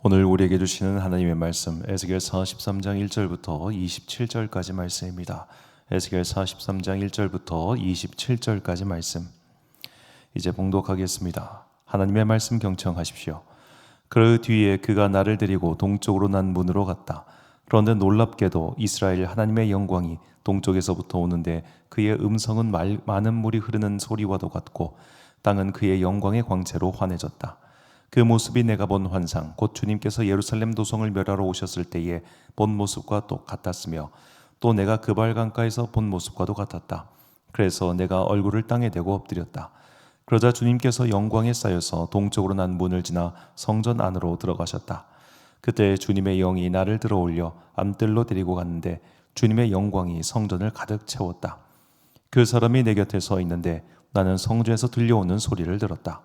오늘 우리에게 주시는 하나님의 말씀 에스겔 43장 1절부터 27절까지 말씀입니다. 에스겔 43장 1절부터 27절까지 말씀 이제 봉독하겠습니다. 하나님의 말씀 경청하십시오. 그 뒤에 그가 나를 데리고 동쪽으로 난 문으로 갔다. 그런데 놀랍게도 이스라엘 하나님의 영광이 동쪽에서부터 오는데 그의 음성은 많은 물이 흐르는 소리와도 같고 땅은 그의 영광의 광채로 환해졌다. 그 모습이 내가 본 환상 곧 주님께서 예루살렘 도성을 멸하러 오셨을 때의 본 모습과 또 같았으며 또 내가 그발 강가에서 본 모습과도 같았다. 그래서 내가 얼굴을 땅에 대고 엎드렸다. 그러자 주님께서 영광에 쌓여서 동쪽으로 난 문을 지나 성전 안으로 들어가셨다. 그때 주님의 영이 나를 들어올려 암뜰로 데리고 갔는데 주님의 영광이 성전을 가득 채웠다. 그 사람이 내 곁에 서 있는데 나는 성전에서 들려오는 소리를 들었다.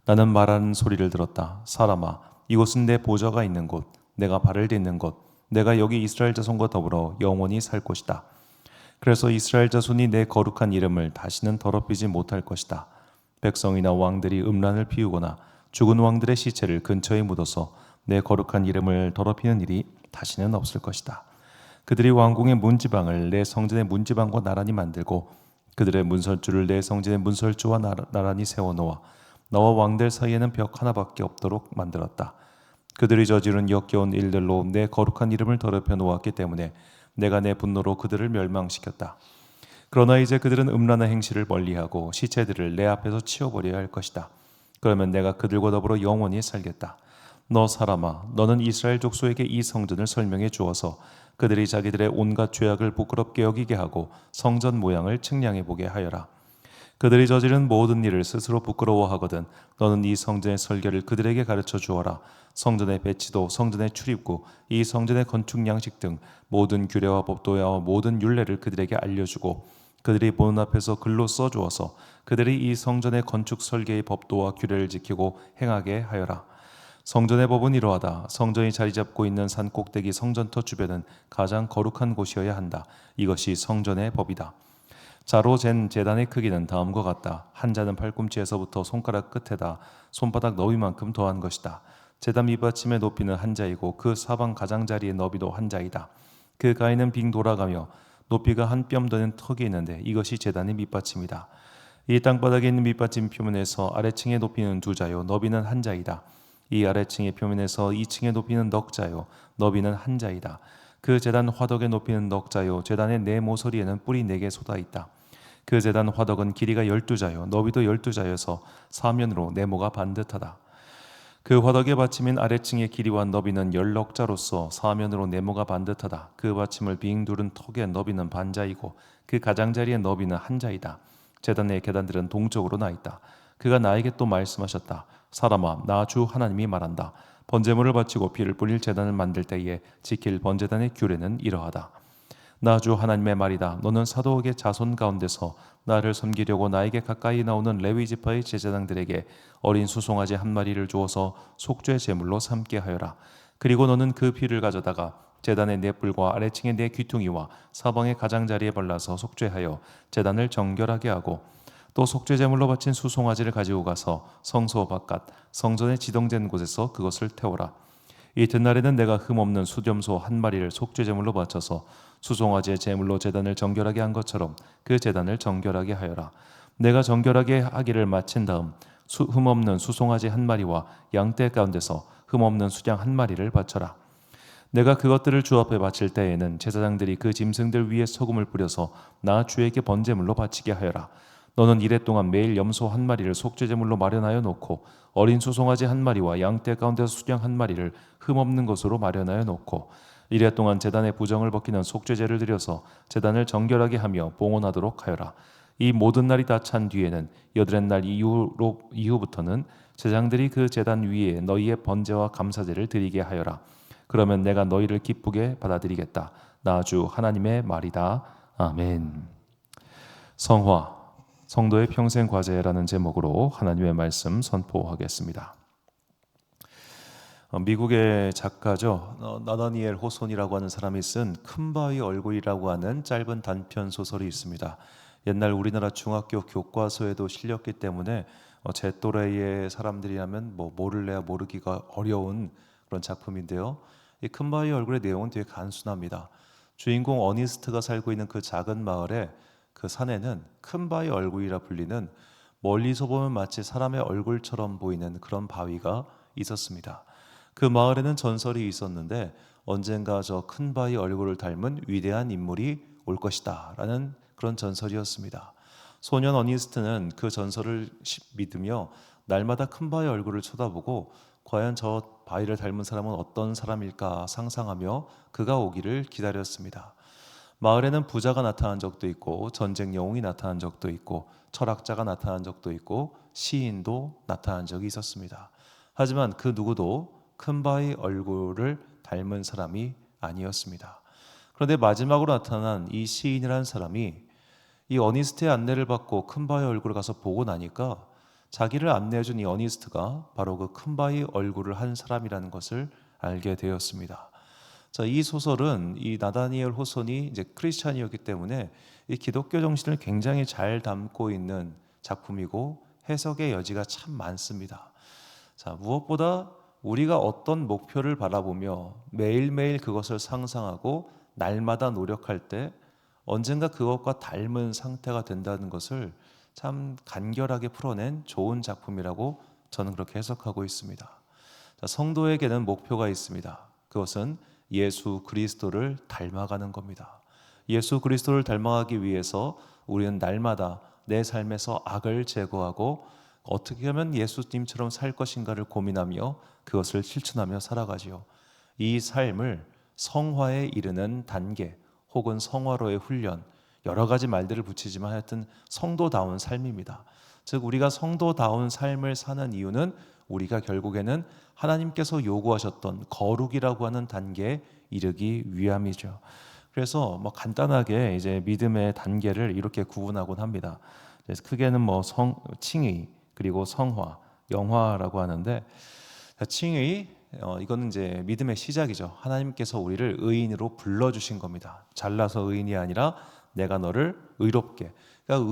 나는 말하는 소리를 들었다. 사람아, 이곳은 내 보좌가 있는 곳, 내가 발을 딛는 곳, 내가 여기 이스라엘 자손과 더불어 영원히 살 곳이다. 그래서 이스라엘 자손이 내 거룩한 이름을 다시는 더럽히지 못할 것이다. 백성이나 왕들이 음란을 피우거나 죽은 왕들의 시체를 근처에 묻어서 내 거룩한 이름을 더럽히는 일이 다시는 없을 것이다. 그들이 왕궁의 문지방을 내 성전의 문지방과 나란히 만들고 그들의 문설주를 내 성전의 문설주와 나란히 세워놓아 너와 왕들 사이에는 벽 하나밖에 없도록 만들었다. 그들이 저지른 역겨운 일들로 내 거룩한 이름을 더럽혀 놓았기 때문에 내가 내 분노로 그들을 멸망시켰다. 그러나 이제 그들은 음란한 행실을 멀리하고 시체들을 내 앞에서 치워버려야 할 것이다. 그러면 내가 그들과 더불어 영원히 살겠다. 너 사람아, 너는 이스라엘 족속에게 이 성전을 설명해 주어서 그들이 자기들의 온갖 죄악을 부끄럽게 여기게 하고 성전 모양을 측량해 보게 하여라. 그들이 저지른 모든 일을 스스로 부끄러워하거든 너는 이 성전의 설계를 그들에게 가르쳐 주어라. 성전의 배치도, 성전의 출입구, 이 성전의 건축 양식 등 모든 규례와 법도와 모든 율례를 그들에게 알려주고 그들이 보는 앞에서 글로 써주어서 그들이 이 성전의 건축 설계의 법도와 규례를 지키고 행하게 하여라. 성전의 법은 이러하다. 성전이 자리 잡고 있는 산 꼭대기 성전터 주변은 가장 거룩한 곳이어야 한다. 이것이 성전의 법이다. 자로 잰 제단의 크기는 다음과 같다. 한 자는 팔꿈치에서부터 손가락 끝에다 손바닥 너비만큼 더한 것이다. 제단 밑받침의 높이는 한 자이고 그 사방 가장자리의 너비도 한 자이다. 그 가에는 빙 돌아가며 높이가 한 뼘 되는 턱이 있는데 이것이 제단의 밑받침이다. 이 땅바닥에 있는 밑받침 표면에서 아래층의 높이는 두 자요 너비는 한 자이다. 이 아래층의 표면에서 2층의 높이는 넉 자요 너비는 한 자이다. 그 제단 화덕의 높이는 넉 자요 제단의 네 모서리에는 뿔이 4개 솟아 있다. 그 제단 화덕은 길이가 12자요 너비도 12자여서 사면으로 네모가 반듯하다. 그 화덕의 받침인 아래층의 길이와 너비는 10넉자로서 사면으로 네모가 반듯하다. 그 받침을 빙 두른 턱의 너비는 반자이고 그 가장자리의 너비는 한 자이다. 제단의 계단들은 동쪽으로 나 있다. 그가 나에게 또 말씀하셨다. 사람아, 나 주 하나님이 말한다. 번제물을 바치고 피를 뿌릴 제단을 만들 때에 지킬 번제단의 규례는 이러하다. 나 주 하나님의 말이다. 너는 사도에게 자손 가운데서 나를 섬기려고 나에게 가까이 나오는 레위 지파의 제사장들에게 어린 수송아지 한 마리를 주어서 속죄 제물로 삼게 하여라. 그리고 너는 그 피를 가져다가 제단의 네 뿔과 아래층의 네 귀퉁이와 사방의 가장자리에 발라서 속죄하여 제단을 정결하게 하고 또 속죄 제물로 바친 수송아지를 가지고 가서 성소 바깥 성전에 지정된 곳에서 그것을 태우라. 이튿날에는 내가 흠없는 수염소 한 마리를 속죄 제물로 바쳐서 수송아지의 제물로 제단을 정결하게 한 것처럼 그 제단을 정결하게 하여라. 내가 정결하게 하기를 마친 다음 흠없는 수송아지 한 마리와 양떼 가운데서 흠없는 수장 한 마리를 바쳐라. 내가 그것들을 주 앞에 바칠 때에는 제사장들이 그 짐승들 위에 소금을 뿌려서 나 주에게 번제물로 바치게 하여라. 너는 이래 동안 매일 염소 한 마리를 속죄제물로 마련하여 놓고 어린 수송아지 한 마리와 양떼 가운데서 수장 한 마리를 흠없는 것으로 마련하여 놓고 이래 동안 제단의 부정을 벗기는 속죄제를 드려서 제단을 정결하게 하며 봉헌하도록 하여라. 이 모든 날이 다 찬 뒤에는 여드렛 날 이후부터는 제사장들이 그 제단 위에 너희의 번제와 감사제를 드리게 하여라. 그러면 내가 너희를 기쁘게 받아들이겠다. 나 주 하나님의 말이다. 아멘. 성화 성도의 평생 과제라는 제목으로 하나님의 말씀 선포하겠습니다. 미국의 작가죠. 나다니엘 호손이라고 하는 사람이 쓴 큰 바위 얼굴이라고 하는 짧은 단편 소설이 있습니다. 옛날 우리나라 중학교 교과서에도 실렸기 때문에 제 또래의 사람들이라면 모를래야 모르기가 어려운 그런 작품인데요. 이 큰 바위 얼굴의 내용은 되게 간순합니다. 주인공 어니스트가 살고 있는 그 작은 마을에 그 산에는 큰 바위 얼굴이라 불리는 멀리서 보면 마치 사람의 얼굴처럼 보이는 그런 바위가 있었습니다. 그 마을에는 전설이 있었는데 언젠가 저 큰 바위 얼굴을 닮은 위대한 인물이 올 것이다 라는 그런 전설이었습니다. 소년 어니스트는 그 전설을 믿으며 날마다 큰 바위 얼굴을 쳐다보고 과연 저 바위를 닮은 사람은 어떤 사람일까 상상하며 그가 오기를 기다렸습니다. 마을에는 부자가 나타난 적도 있고 전쟁 영웅이 나타난 적도 있고 철학자가 나타난 적도 있고 시인도 나타난 적이 있었습니다. 하지만 그 누구도 큰 바위 얼굴을 닮은 사람이 아니었습니다. 그런데 마지막으로 나타난 이 시인이라는 사람이 이 어니스트의 안내를 받고 큰 바위 얼굴을 가서 보고 나니까 자기를 안내해준 이 어니스트가 바로 그 큰 바위 얼굴을 한 사람이라는 것을 알게 되었습니다. 자, 이 소설은 이 나다니엘 호손이 이제 크리스찬이었기 때문에 이 기독교 정신을 굉장히 잘 담고 있는 작품이고 해석의 여지가 참 많습니다. 자, 무엇보다 우리가 어떤 목표를 바라보며 매일매일 그것을 상상하고 날마다 노력할 때 언젠가 그것과 닮은 상태가 된다는 것을 참 간결하게 풀어낸 좋은 작품이라고 저는 그렇게 해석하고 있습니다. 자, 성도에게는 목표가 있습니다. 그것은 예수 그리스도를 닮아가는 겁니다. 예수 그리스도를 닮아가기 위해서 우리는 날마다 내 삶에서 악을 제거하고 어떻게 하면 예수님처럼 살 것인가를 고민하며 그것을 실천하며 살아가지요. 이 삶을 성화에 이르는 단계 혹은 성화로의 훈련, 여러 가지 말들을 붙이지만 하여튼 성도다운 삶입니다. 즉 우리가 성도다운 삶을 사는 이유는 우리가 결국에는 하나님께서 요구하셨던 거룩이라고 하는 단계에 이르기 위함이죠. 그래서 뭐 간단하게 이제 믿음의 단계를 이렇게 구분하곤 합니다. 그래서 크게는 뭐 칭의, 그리고 성화, 영화라고 하는데, 칭의 이거는 이제 믿음의 시작이죠. 하나님께서 우리를 의인으로 불러주신 겁니다. 잘나서 의인이 아니라 내가 너를 의롭게. 그러니까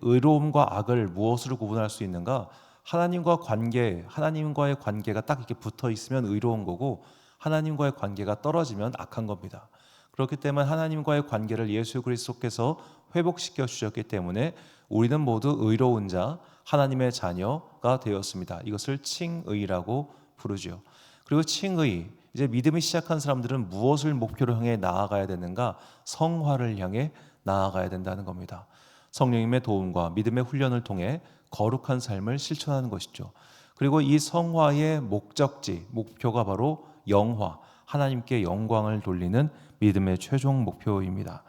의로움과 악을 무엇으로 구분할 수 있는가? 하나님과의 관계가 딱 이렇게 붙어 있으면 의로운 거고 하나님과의 관계가 떨어지면 악한 겁니다. 그렇기 때문에 하나님과의 관계를 예수 그리스도께서 회복시켜 주셨기 때문에 우리는 모두 의로운 자, 하나님의 자녀가 되었습니다. 이것을 칭의라고 부르죠. 그리고 칭의, 이제 믿음이 시작한 사람들은 무엇을 목표로 향해 나아가야 되는가? 성화를 향해 나아가야 된다는 겁니다. 성령님의 도움과 믿음의 훈련을 통해 거룩한 삶을 실천하는 것이죠. 그리고 이 성화의 목표가 바로 영화, 하나님께 영광을 돌리는 믿음의 최종 목표입니다.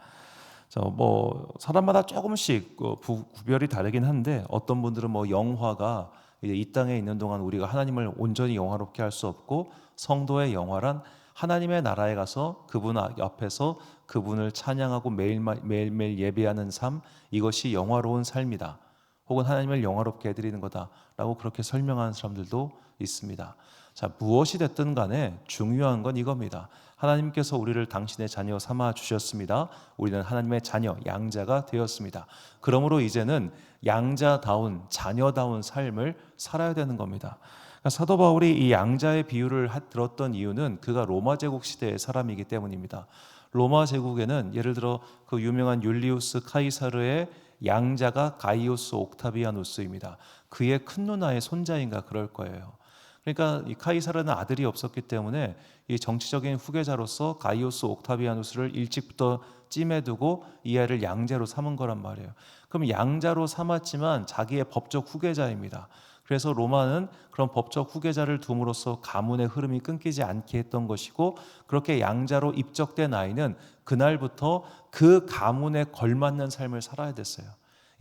뭐 사람마다 조금씩 구별이 다르긴 한데 어떤 분들은 뭐 영화가 이 땅에 있는 동안 우리가 하나님을 온전히 영화롭게 할 수 없고 성도의 영화란 하나님의 나라에 가서 그분 앞에서 그분을 찬양하고 매일매일 예배하는 삶, 이것이 영화로운 삶이다. 혹은 하나님을 영화롭게 해드리는 거다라고 그렇게 설명하는 사람들도 있습니다. 자, 무엇이 됐든 간에 중요한 건 이겁니다. 하나님께서 우리를 당신의 자녀 삼아 주셨습니다. 우리는 하나님의 자녀, 양자가 되었습니다. 그러므로 이제는 양자다운, 자녀다운 삶을 살아야 되는 겁니다. 그러니까 사도 바울이 이 양자의 비유를 들었던 이유는 그가 로마 제국 시대의 사람이기 때문입니다. 로마 제국에는 예를 들어 그 유명한 율리우스 카이사르의 양자가 가이오스 옥타비아누스입니다. 그의 큰 누나의 손자인가 그럴 거예요. 그러니까 이 카이사르는 아들이 없었기 때문에 이 정치적인 후계자로서 가이오스 옥타비아누스를 일찍부터 찜해두고 이 아이를 양자로 삼은 거란 말이에요. 그럼 양자로 삼았지만 자기의 법적 후계자입니다. 그래서 로마는 그런 법적 후계자를 둠으로써 가문의 흐름이 끊기지 않게 했던 것이고, 그렇게 양자로 입적된 아이는 그날부터 그 가문에 걸맞는 삶을 살아야 됐어요.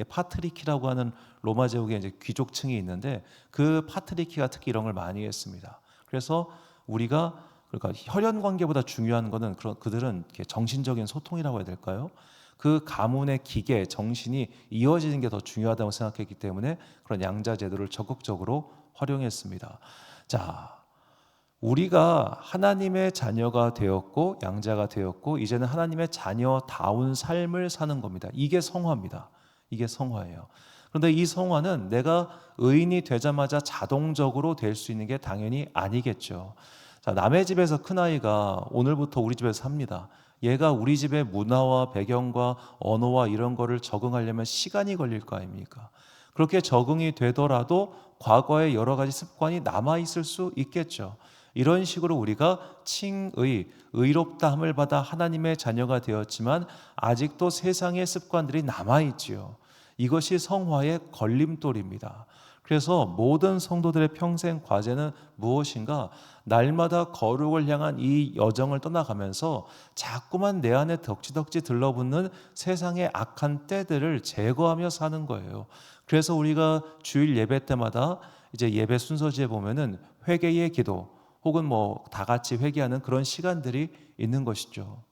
파트리키라고 하는 로마 제국의 이제 귀족층이 있는데 그 파트리키가 특히 이런 걸 많이 했습니다. 그래서 우리가 그러니까 혈연 관계보다 중요한 거는 그들은 정신적인 소통이라고 해야 될까요? 그 가문의 기계, 정신이 이어지는 게 더 중요하다고 생각했기 때문에 그런 양자 제도를 적극적으로 활용했습니다. 자, 우리가 하나님의 자녀가 되었고 양자가 되었고 이제는 하나님의 자녀다운 삶을 사는 겁니다. 이게 성화입니다. 이게 성화예요. 그런데 이 성화는 내가 의인이 되자마자 자동적으로 될 수 있는 게 당연히 아니겠죠. 자, 남의 집에서 큰아이가 오늘부터 우리 집에서 삽니다. 얘가 우리 집의 문화와 배경과 언어와 이런 거를 적응하려면 시간이 걸릴 거 아닙니까? 그렇게 적응이 되더라도 과거의 여러 가지 습관이 남아 있을 수 있겠죠. 이런 식으로 우리가 칭의, 의롭다함을 받아 하나님의 자녀가 되었지만 아직도 세상의 습관들이 남아 있지요. 이것이 성화의 걸림돌입니다. 그래서 모든 성도들의 평생 과제는 무엇인가? 날마다 거룩을 향한 이 여정을 떠나가면서 자꾸만 내 안에 덕지덕지 들러붙는 세상의 악한 때들을 제거하며 사는 거예요. 그래서 우리가 주일 예배 때마다 이제 예배 순서지에 보면은 회개의 기도 혹은 뭐 다 같이 회개하는 그런 시간들이 있는 것이죠.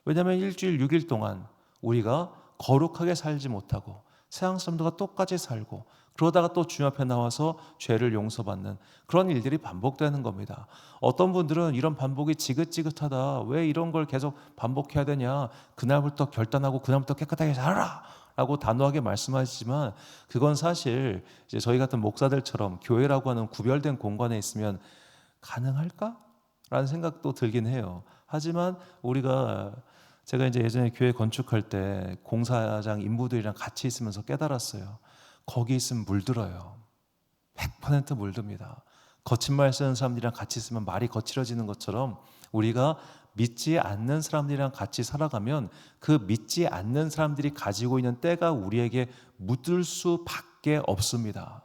왜냐하면 일주일 6일 동안 우리가 거룩하게 살지 못하고 세상 사람들과 똑같이 살고 그러다가 또 주님 앞에 나와서 죄를 용서받는 그런 일들이 반복되는 겁니다. 어떤 분들은 이런 반복이 지긋지긋하다. 왜 이런 걸 계속 반복해야 되냐. 그날부터 결단하고 그날부터 깨끗하게 살아라 라고 단호하게 말씀하시지만 그건 사실 이제 저희 같은 목사들처럼 교회라고 하는 구별된 공간에 있으면 가능할까? 라는 생각도 들긴 해요. 하지만 제가 이제 예전에 교회 건축할 때 공사장 인부들이랑 같이 있으면서 깨달았어요. 거기 있으면 물들어요. 100% 물듭니다. 거친 말 쓰는 사람들이랑 같이 있으면 말이 거칠어지는 것처럼 우리가 믿지 않는 사람들이랑 같이 살아가면 그 믿지 않는 사람들이 가지고 있는 때가 우리에게 묻을 수밖에 없습니다.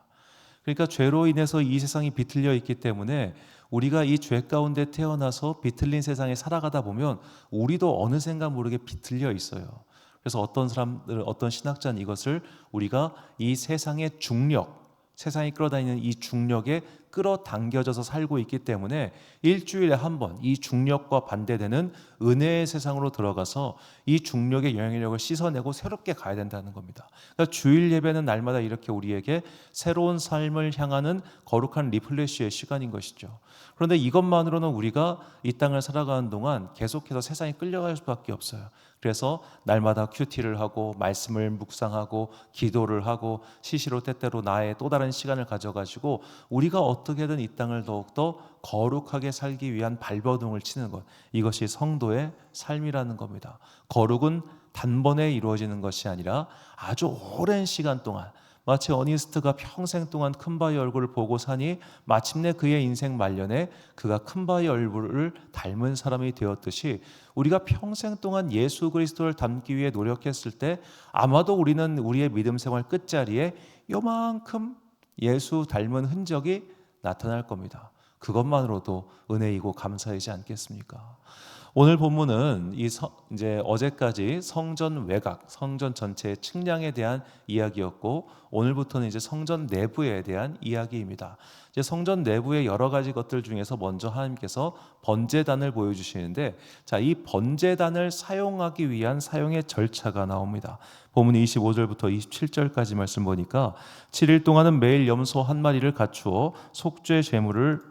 그러니까 죄로 인해서 이 세상이 비틀려 있기 때문에 우리가 이 죄 가운데 태어나서 비틀린 세상에 살아가다 보면 우리도 어느샌가 모르게 비틀려 있어요. 그래서 어떤 신학자는 이것을 우리가 이 세상의 중력, 세상이 끌어다니는 이 중력에 끌어당겨져서 살고 있기 때문에 일주일에 한 번 이 중력과 반대되는 은혜의 세상으로 들어가서 이 중력의 영향력을 씻어내고 새롭게 가야 된다는 겁니다. 그러니까 주일 예배는 날마다 이렇게 우리에게 새로운 삶을 향하는 거룩한 리플레시의 시간인 것이죠. 그런데 이것만으로는 우리가 이 땅을 살아가는 동안 계속해서 세상에 끌려갈 수밖에 없어요. 그래서 날마다 큐티를 하고 말씀을 묵상하고 기도를 하고 시시로 때때로 나의 또 다른 시간을 가져가지고 우리가 어떻게든 이 땅을 더욱더 거룩하게 살기 위한 발버둥을 치는 것, 이것이 성도의 삶이라는 겁니다. 거룩은 단번에 이루어지는 것이 아니라 아주 오랜 시간 동안, 마치 어니스트가 평생 동안 큰바의 얼굴을 보고 사니 마침내 그의 인생 말년에 그가 큰바의 얼굴을 닮은 사람이 되었듯이 우리가 평생 동안 예수 그리스도를 닮기 위해 노력했을 때 아마도 우리는 우리의 믿음 생활 끝자리에 요만큼 예수 닮은 흔적이 나타날 겁니다. 그것만으로도 은혜이고 감사이지 않겠습니까? 오늘 본문은 이제 어제까지 성전 외곽, 성전 전체의 측량에 대한 이야기였고 오늘부터는 이제 성전 내부에 대한 이야기입니다. 이제 성전 내부의 여러 가지 것들 중에서 먼저 하나님께서 번제단을 보여주시는데, 자, 이 번제단을 사용하기 위한 사용의 절차가 나옵니다. 본문 25절부터 27절까지 말씀 보니까 7일 동안은 매일 염소 한 마리를 갖추어 속죄 제물을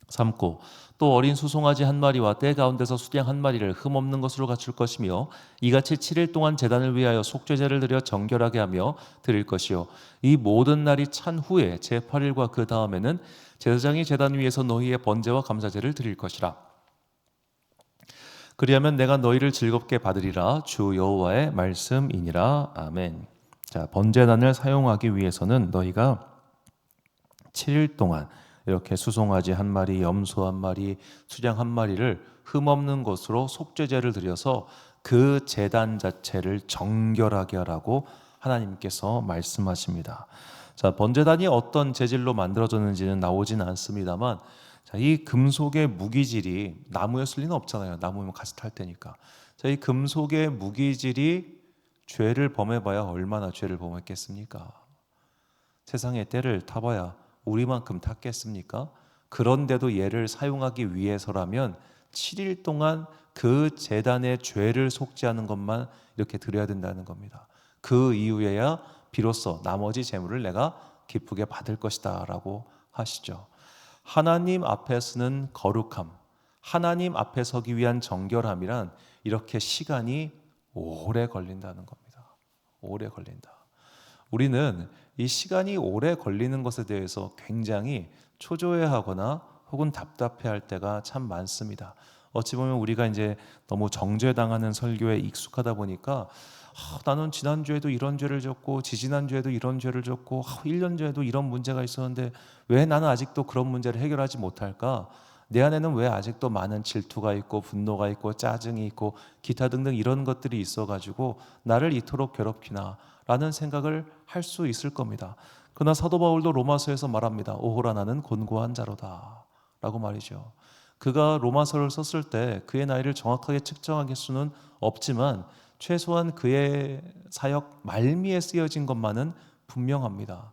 삼고 또 어린 수송아지 한 마리와 떼 가운데서 수양 한 마리를 흠없는 것으로 갖출 것이며 이같이 7일 동안 제단을 위하여 속죄제를 드려 정결하게 하며 드릴 것이요 이 모든 날이 찬 후에 제8일과 그 다음에는 제사장이 제단 위에서 너희의 번제와 감사제를 드릴 것이라. 그리하면 내가 너희를 즐겁게 받으리라. 주 여호와의 말씀이니라. 아멘. 자, 번제단을 사용하기 위해서는 너희가 7일 동안 이렇게 수송아지 한 마리, 염소 한 마리, 수양 한 마리를 흠없는 것으로 속죄제를 드려서 그 제단 자체를 정결하게 하라고 하나님께서 말씀하십니다. 자, 번제단이 어떤 재질로 만들어졌는지는 나오지는 않습니다만, 자, 이 금속의 무기질이 나무였을 리는 없잖아요. 나무면 가스 탈 테니까. 자, 이 금속의 무기질이 죄를 범해봐야 얼마나 죄를 범했겠습니까? 세상의 때를 타봐야 우리만큼 탔겠습니까? 그런데도 얘를 사용하기 위해서라면 7일 동안 그 제단의 죄를 속죄하는 것만 이렇게 드려야 된다는 겁니다. 그 이후에야 비로소 나머지 제물을 내가 기쁘게 받을 것이다 라고 하시죠. 하나님 앞에 서는 거룩함, 하나님 앞에 서기 위한 정결함이란 이렇게 시간이 오래 걸린다는 겁니다. 오래 걸린다. 우리는 이 시간이 오래 걸리는 것에 대해서 굉장히 초조해하거나 혹은 답답해할 때가 참 많습니다. 어찌 보면 우리가 이제 너무 정죄당하는 설교에 익숙하다 보니까 나는 지난주에도 이런 죄를 졌고 지지난주에도 이런 죄를 졌고 1년 전에도 이런 문제가 있었는데 왜 나는 아직도 그런 문제를 해결하지 못할까? 내 안에는 왜 아직도 많은 질투가 있고 분노가 있고 짜증이 있고 기타 등등 이런 것들이 있어가지고 나를 이토록 괴롭히나 라는 생각을 할 수 있을 겁니다. 그러나 사도 바울도 로마서에서 말합니다. 오호라 나는 곤고한 자로다 라고 말이죠. 그가 로마서를 썼을 때 그의 나이를 정확하게 측정할 수는 없지만 최소한 그의 사역 말미에 쓰여진 것만은 분명합니다.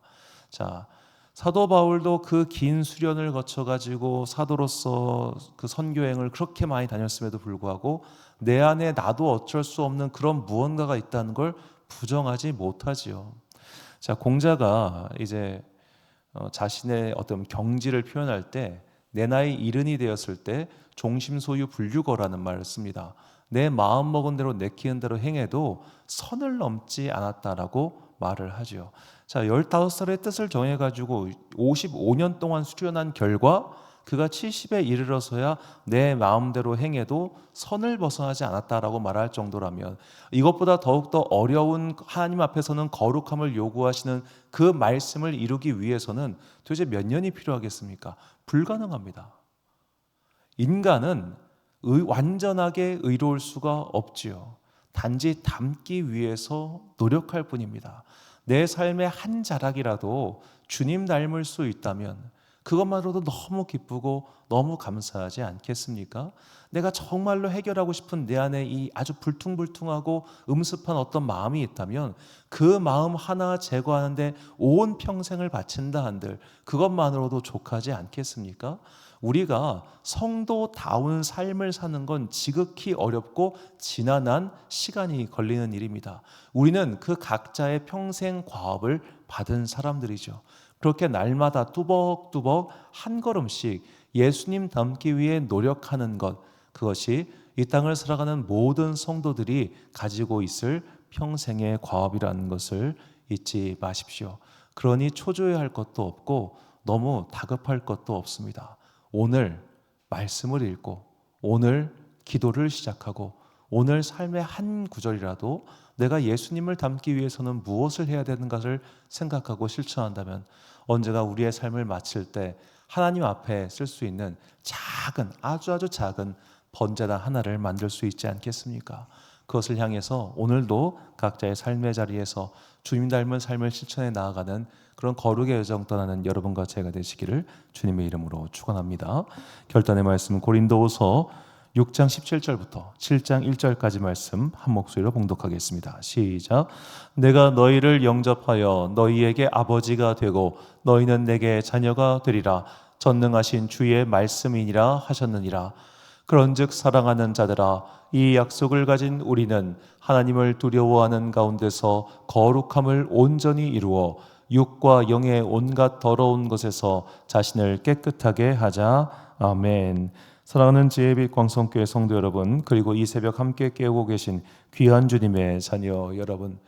자, 사도 바울도 그 긴 수련을 거쳐 가지고 사도로서 그 선교행을 그렇게 많이 다녔음에도 불구하고 내 안에 나도 어쩔 수 없는 그런 무언가가 있다는 걸 부정하지 못하지요. 자, 공자가 이제 자신의 어떤 경지를 표현할 때 내 나이 이른이 되었을 때 종심소유 불유거라는 말을 씁니다. 내 마음 먹은 대로 내키는 대로 행해도 선을 넘지 않았다라고 말을 하죠. 자, 15살의 뜻을 정해가지고 55년 동안 수련한 결과 그가 70에 이르러서야 내 마음대로 행해도 선을 벗어나지 않았다라고 말할 정도라면 이것보다 더욱더 어려운 하나님 앞에서는 거룩함을 요구하시는 그 말씀을 이루기 위해서는 도대체 몇 년이 필요하겠습니까? 불가능합니다. 인간은 완전하게 의로울 수가 없지요. 단지 닮기 위해서 노력할 뿐입니다. 내 삶의 한 자락이라도 주님 닮을 수 있다면 그것만으로도 너무 기쁘고 너무 감사하지 않겠습니까? 내가 정말로 해결하고 싶은 내 안에 이 아주 불퉁불퉁하고 음습한 어떤 마음이 있다면 그 마음 하나 제거하는데 온 평생을 바친다 한들 그것만으로도 족하지 않겠습니까? 우리가 성도다운 삶을 사는 건 지극히 어렵고 지난한 시간이 걸리는 일입니다. 우리는 그 각자의 평생 과업을 받은 사람들이죠. 그렇게 날마다 뚜벅뚜벅 한 걸음씩 예수님 닮기 위해 노력하는 것, 그것이 이 땅을 살아가는 모든 성도들이 가지고 있을 평생의 과업이라는 것을 잊지 마십시오. 그러니 초조해할 것도 없고 너무 다급할 것도 없습니다. 오늘 말씀을 읽고 오늘 기도를 시작하고 오늘 삶의 한 구절이라도 내가 예수님을 닮기 위해서는 무엇을 해야 되는가를 생각하고 실천한다면 언제가 우리의 삶을 마칠 때 하나님 앞에 쓸 수 있는 작은 아주 작은 번제단 하나를 만들 수 있지 않겠습니까? 그것을 향해서 오늘도 각자의 삶의 자리에서 주님 닮은 삶을 실천해 나아가는 그런 거룩의 여정 떠나는 여러분과 제가 되시기를 주님의 이름으로 축원합니다. 결단의 말씀 고린도후서 6장 17절부터 7장 1절까지 말씀 한 목소리로 봉독하겠습니다. 시작. 내가 너희를 영접하여 너희에게 아버지가 되고 너희는 내게 자녀가 되리라. 전능하신 주의 말씀이니라 하셨느니라. 그런즉 사랑하는 자들아, 이 약속을 가진 우리는 하나님을 두려워하는 가운데서 거룩함을 온전히 이루어 육과 영의 온갖 더러운 것에서 자신을 깨끗하게 하자. 아멘. 사랑하는 지혜빛 광성교회 성도 여러분, 그리고 이 새벽 함께 깨우고 계신 귀한 주님의 자녀 여러분,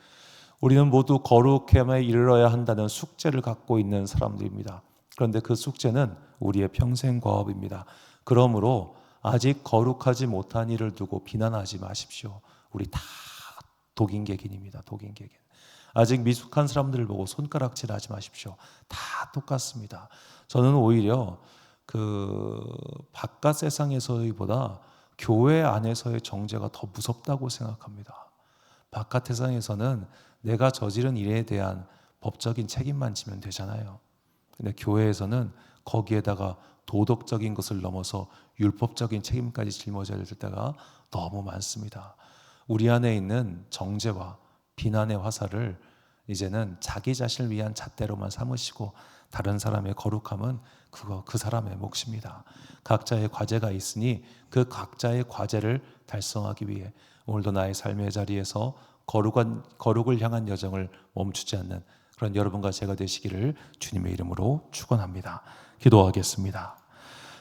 우리는 모두 거룩함에 이르러야 한다는 숙제를 갖고 있는 사람들입니다. 그런데 그 숙제는 우리의 평생 과업입니다. 그러므로 아직 거룩하지 못한 일을 두고 비난하지 마십시오. 우리 다 독인객인입니다. 독인객인. 아직 미숙한 사람들을 보고 손가락질하지 마십시오. 다 똑같습니다. 저는 오히려 그 바깥 세상에서보다 교회 안에서의 정죄가 더 무섭다고 생각합니다. 바깥 세상에서는 내가 저지른 일에 대한 법적인 책임만 지면 되잖아요. 근데 교회에서는 거기에다가 도덕적인 것을 넘어서 율법적인 책임까지 짊어져야 될 때가 너무 많습니다. 우리 안에 있는 정죄와 비난의 화살을 이제는 자기 자신을 위한 잣대로만 삼으시고 다른 사람의 거룩함은 그 사람의 몫입니다. 각자의 과제가 있으니 그 각자의 과제를 달성하기 위해 오늘도 나의 삶의 자리에서 거룩을 향한 여정을 멈추지 않는 그런 여러분과 제가 되시기를 주님의 이름으로 축원합니다. 기도하겠습니다.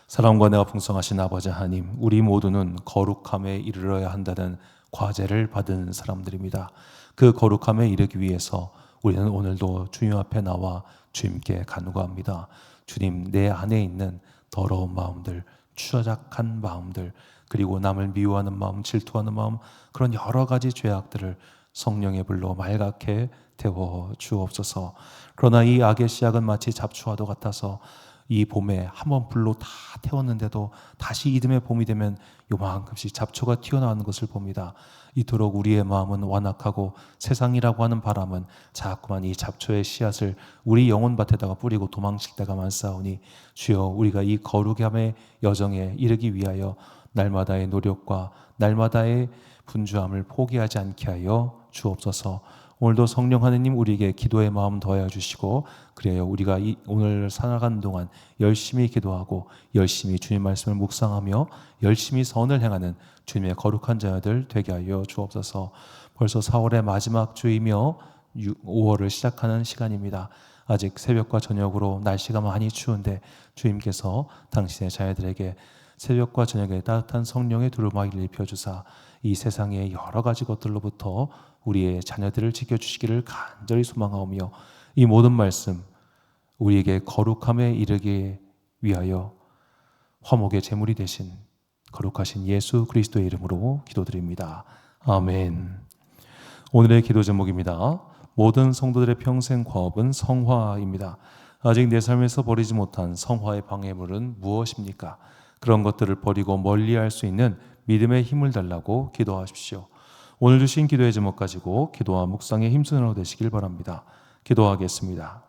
사랑과 내가 풍성하신 아버지 하나님, 우리 모두는 거룩함에 이르러야 한다는 과제를 받은 사람들입니다. 그 거룩함에 이르기 위해서 우리는 오늘도 주님 앞에 나와 주님께 간구합니다. 주님, 내 안에 있는 더러운 마음들, 추잡한 마음들, 그리고 남을 미워하는 마음, 질투하는 마음, 그런 여러 가지 죄악들을 성령의 불로 말갛게 태워 주옵소서. 그러나 이 악의 씨앗은 마치 잡초와도 같아서 이 봄에 한번 불로 다 태웠는데도 다시 이듬해 봄이 되면 요만큼씩 잡초가 튀어나오는 것을 봅니다. 이토록 우리의 마음은 완악하고 세상이라고 하는 바람은 자꾸만 이 잡초의 씨앗을 우리 영혼밭에다가 뿌리고 도망칠 때가 많사오니 주여, 우리가 이 거룩함의 여정에 이르기 위하여 날마다의 노력과 날마다의 분주함을 포기하지 않게 하여 주옵소서. 오늘도 성령 하느님 우리에게 기도의 마음 더하여 주시고, 그래요, 우리가 오늘 살아가는 동안 열심히 기도하고 열심히 주님 말씀을 묵상하며 열심히 선을 행하는 주님의 거룩한 자녀들 되게 하여 주옵소서. 벌써 4월의 마지막 주이며 5월을 시작하는 시간입니다. 아직 새벽과 저녁으로 날씨가 많이 추운데 주님께서 당신의 자녀들에게 새벽과 저녁에 따뜻한 성령의 두루마기를 입혀주사 이 세상의 여러 가지 것들로부터 우리의 자녀들을 지켜주시기를 간절히 소망하오며, 이 모든 말씀 우리에게 거룩함에 이르기 위하여 화목의 제물이 되신 거룩하신 예수 그리스도의 이름으로 기도드립니다. 아멘. 오늘의 기도 제목입니다. 모든 성도들의 평생 과업은 성화입니다. 아직 내 삶에서 버리지 못한 성화의 방해물은 무엇입니까? 그런 것들을 버리고 멀리할 수 있는 믿음의 힘을 달라고 기도하십시오. 오늘 주신 기도의 제목 가지고 기도와 묵상의 힘쓰는 하루 되시길 바랍니다. 기도하겠습니다.